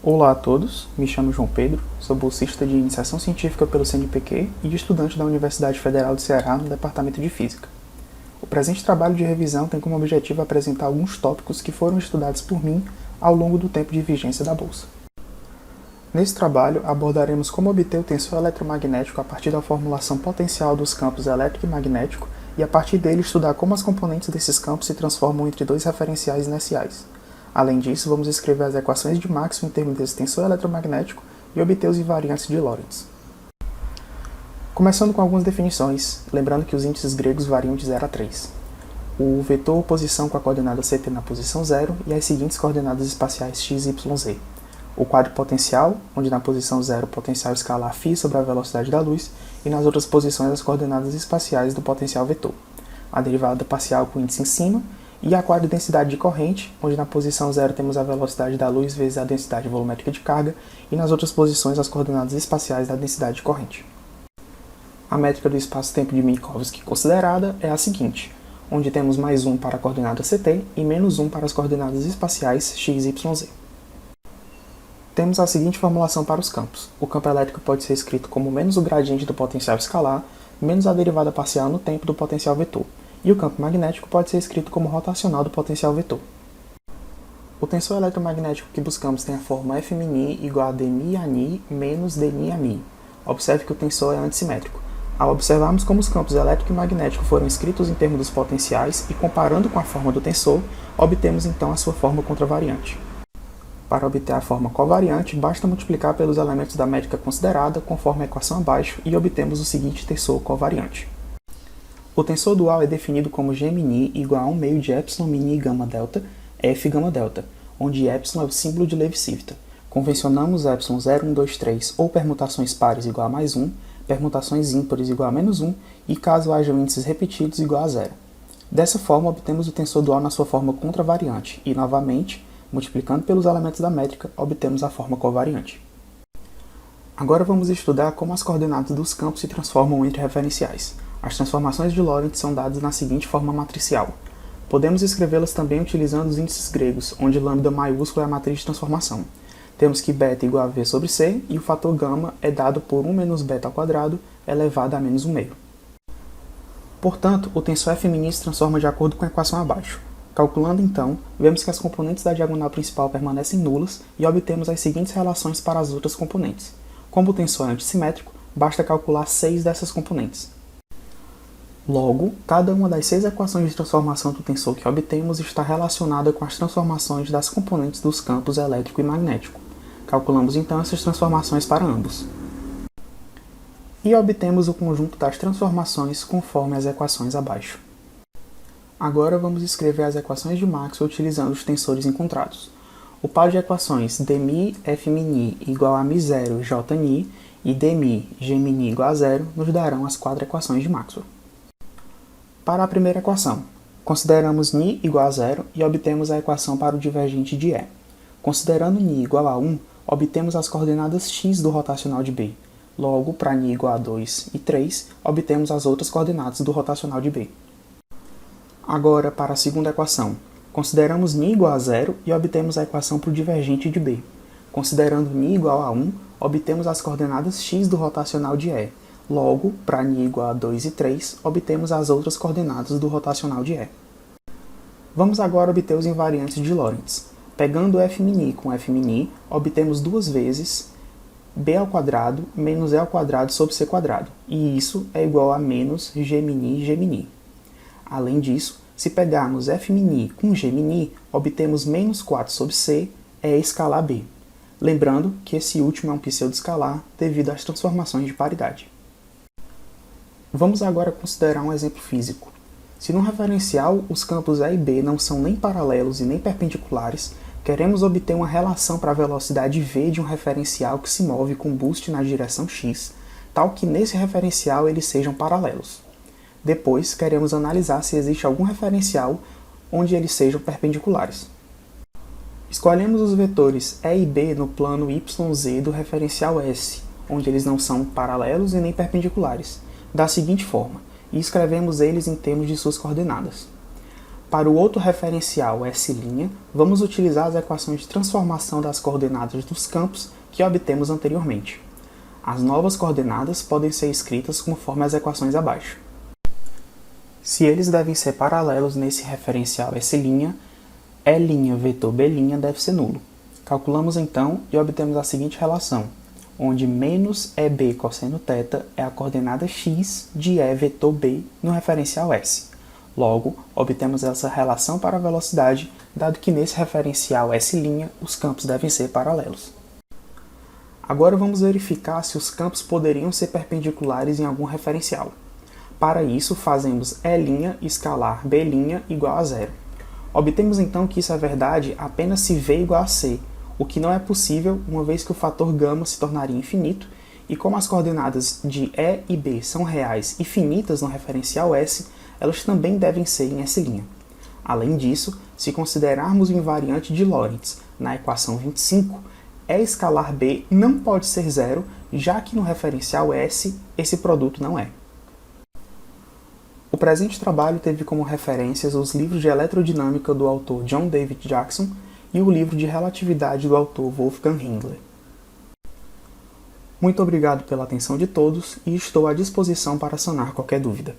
Olá a todos, me chamo João Pedro, sou bolsista de Iniciação Científica pelo CNPq e estudante da Universidade Federal do Ceará no Departamento de Física. O presente trabalho de revisão tem como objetivo apresentar alguns tópicos que foram estudados por mim ao longo do tempo de vigência da bolsa. Nesse trabalho, abordaremos como obter o tensor eletromagnético a partir da formulação potencial dos campos elétrico e magnético e a partir dele estudar como as componentes desses campos se transformam entre dois referenciais inerciais. Além disso, vamos escrever as equações de Maxwell em termos desse tensor eletromagnético e obter os invariantes de Lorentz. Começando com algumas definições, lembrando que os índices gregos variam de 0 a 3. O vetor posição com a coordenada ct na posição 0 e as seguintes coordenadas espaciais x, y, z. O quadro potencial, onde na posição 0 o potencial escalar φ sobre a velocidade da luz e nas outras posições as coordenadas espaciais do potencial vetor. A derivada parcial com índice em cima e a quadro densidade de corrente, onde na posição 0 temos a velocidade da luz vezes a densidade volumétrica de carga e nas outras posições as coordenadas espaciais da densidade de corrente. A métrica do espaço-tempo de Minkowski considerada é a seguinte, onde temos mais 1 para a coordenada ct e menos 1 para as coordenadas espaciais x, y, z. Temos a seguinte formulação para os campos. O campo elétrico pode ser escrito como menos o gradiente do potencial escalar, menos a derivada parcial no tempo do potencial vetor. E o campo magnético pode ser escrito como rotacional do potencial vetor. O tensor eletromagnético que buscamos tem a forma Fμ igual a dμi menos dμi. Observe que o tensor é antissimétrico. Ao observarmos como os campos elétrico e magnético foram escritos em termos dos potenciais e comparando com a forma do tensor, obtemos então a sua forma contravariante. Para obter a forma covariante, basta multiplicar pelos elementos da métrica considerada conforme a equação abaixo e obtemos o seguinte tensor covariante. O tensor dual é definido como Gμ igual a 1 meio de epsilon mini gama delta, f gama delta, onde epsilon é o símbolo de Levi-Civita. Convencionamos epsilon 0, 1, 2, 3 ou permutações pares igual a mais 1, permutações ímpares igual a menos 1 e caso hajam índices repetidos igual a 0. Dessa forma, obtemos o tensor dual na sua forma contravariante e, novamente, multiplicando pelos elementos da métrica, obtemos a forma covariante. Agora vamos estudar como as coordenadas dos campos se transformam entre referenciais. As transformações de Lorentz são dadas na seguinte forma matricial. Podemos escrevê-las também utilizando os índices gregos, onde lambda maiúsculo é a matriz de transformação. Temos que beta igual a v sobre c e o fator gama é dado por 1 menos beta ao quadrado elevado a menos 1 meio. Portanto, o tensor Fμ se transforma de acordo com a equação abaixo. Calculando então, vemos que as componentes da diagonal principal permanecem nulas e obtemos as seguintes relações para as outras componentes. Como o tensor é antissimétrico, basta calcular 6 dessas componentes. Logo, cada uma das 6 equações de transformação do tensor que obtemos está relacionada com as transformações das componentes dos campos elétrico e magnético. Calculamos então essas transformações para ambos. E obtemos o conjunto das transformações conforme as equações abaixo. Agora vamos escrever as equações de Maxwell utilizando os tensores encontrados. O par de equações dμi Fμ igual a μ0 Jni e dμi Gμ igual a 0 nos darão as 4 equações de Maxwell. Para a primeira equação, consideramos ni igual a 0 e obtemos a equação para o divergente de E. Considerando ni igual a 1, obtemos as coordenadas x do rotacional de B. Logo, para ni igual a 2 e 3, obtemos as outras coordenadas do rotacional de B. Agora, para a segunda equação, consideramos ni igual a 0 e obtemos a equação para o divergente de B. Considerando ni igual a 1, obtemos as coordenadas x do rotacional de E. Logo, para ni igual a 2 e 3, obtemos as outras coordenadas do rotacional de E. Vamos agora obter os invariantes de Lorentz. Pegando Fμ com Fμ, obtemos duas vezes b ao quadrado menos e ao quadrado sobre c quadrado, e isso é igual a menos Gμ. Além disso, se pegarmos Fμ com Gμ, obtemos menos 4 sobre c é escalar b. Lembrando que esse último é um pseudo-escalar devido às transformações de paridade. Vamos agora considerar um exemplo físico. Se no referencial os campos A e B não são nem paralelos e nem perpendiculares, queremos obter uma relação para a velocidade v de um referencial que se move com boost na direção x, tal que nesse referencial eles sejam paralelos. Depois, queremos analisar se existe algum referencial onde eles sejam perpendiculares. Escolhemos os vetores E e B no plano YZ do referencial S, onde eles não são paralelos e nem perpendiculares, da seguinte forma, e escrevemos eles em termos de suas coordenadas. Para o outro referencial S', vamos utilizar as equações de transformação das coordenadas dos campos que obtemos anteriormente. As novas coordenadas podem ser escritas conforme as equações abaixo. Se eles devem ser paralelos nesse referencial S', E' vetor B' deve ser nulo. Calculamos então e obtemos a seguinte relação, onde menos EB cosseno θ é a coordenada x de E vetor B no referencial S. Logo, obtemos essa relação para a velocidade, dado que nesse referencial S' os campos devem ser paralelos. Agora vamos verificar se os campos poderiam ser perpendiculares em algum referencial. Para isso, fazemos E' escalar B' igual a zero. Obtemos então que isso é verdade apenas se V igual a C, o que não é possível, uma vez que o fator γ se tornaria infinito, e como as coordenadas de E e B são reais e finitas no referencial S, elas também devem ser em S'. Além disso, se considerarmos o invariante de Lorentz na equação 25, E escalar B não pode ser zero, já que no referencial S esse produto não é. O presente trabalho teve como referências os livros de eletrodinâmica do autor John David Jackson e o livro de relatividade do autor Wolfgang Hingler. Muito obrigado pela atenção de todos e estou à disposição para sanar qualquer dúvida.